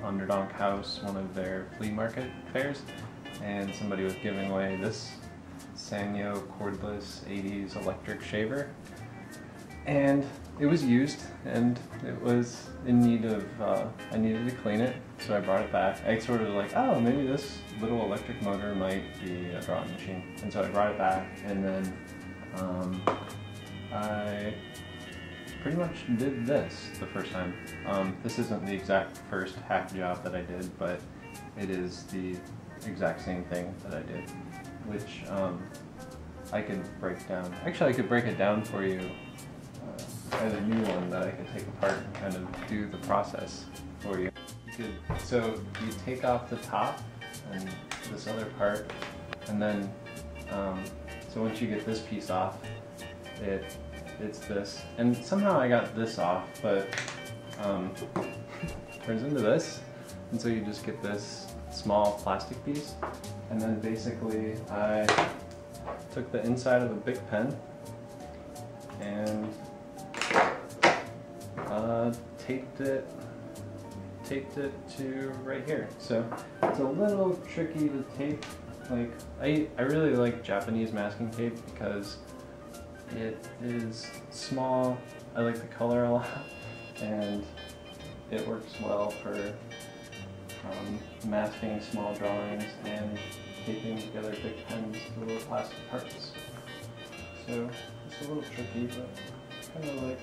Underdog House, one of their flea market fairs, and somebody was giving away this Sanyo cordless 80s electric shaver. And it was used, and it was in need of, I needed to clean it, so I brought it back. I sort of like, oh, maybe this little electric motor might be a drawing machine. And so I brought it back, and then I pretty much did this the first time. This isn't the exact first hack job that I did, but it is the exact same thing that I did, which I could break down. Actually, I could break it down for you. I have a new one that I could take apart and kind of do the process for you. So you take off the top and this other part, and then so once you get this piece off, it's this. And somehow I got this off, but turns into this. And so you just get this small plastic piece, and then basically I took the inside of a Bic pen and taped it to right here. So it's a little tricky to tape. Like I really like Japanese masking tape because it is small. I like the color a lot, and it works well for masking small drawings and taping together Bic pens to little plastic parts. So it's a little tricky, but kind of like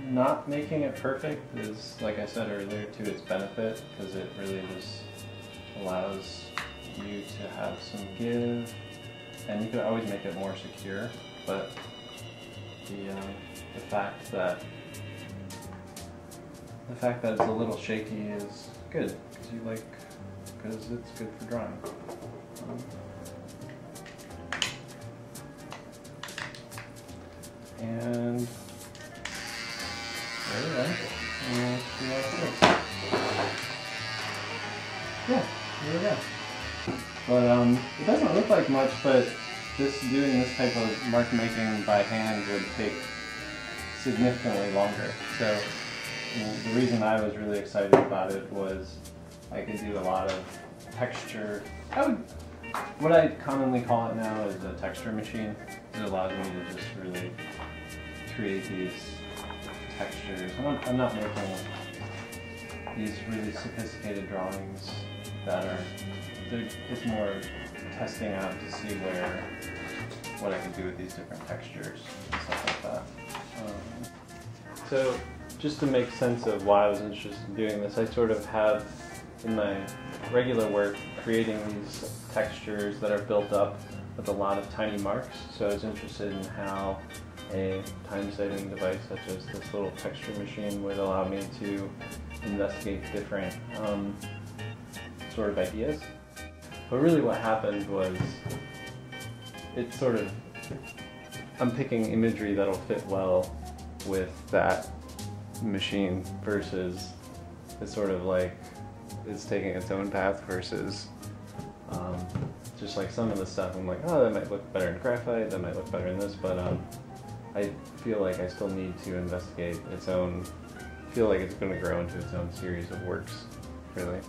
not making it perfect is, like I said earlier, to its benefit, because it really just allows you to have some give, and you could always make it more secure, but the fact that it's a little shaky is good, because it's good for drawing. And there we go. And see how it looks. Yeah, there we go. But it doesn't look like much, but doing this type of mark making by hand would take significantly longer. So the reason I was really excited about it was I could do a lot of texture. What I commonly call it now is a texture machine. It allows me to just really create these textures. I'm not making these really sophisticated drawings that are, it's more testing out to see what I can do with these different textures and stuff like that. So just to make sense of why I was interested in doing this, I sort of have in my regular work creating these textures that are built up with a lot of tiny marks. So I was interested in how a time-saving device such as this little texture machine would allow me to investigate different sort of ideas. But really what happened was it's sort of, I'm picking imagery that'll fit well with that machine versus it's sort of like it's taking its own path versus just like some of the stuff I'm like, oh, that might look better in graphite, that might look better in this, but I feel like I still need to investigate its own, feel like it's going to grow into its own series of works, really.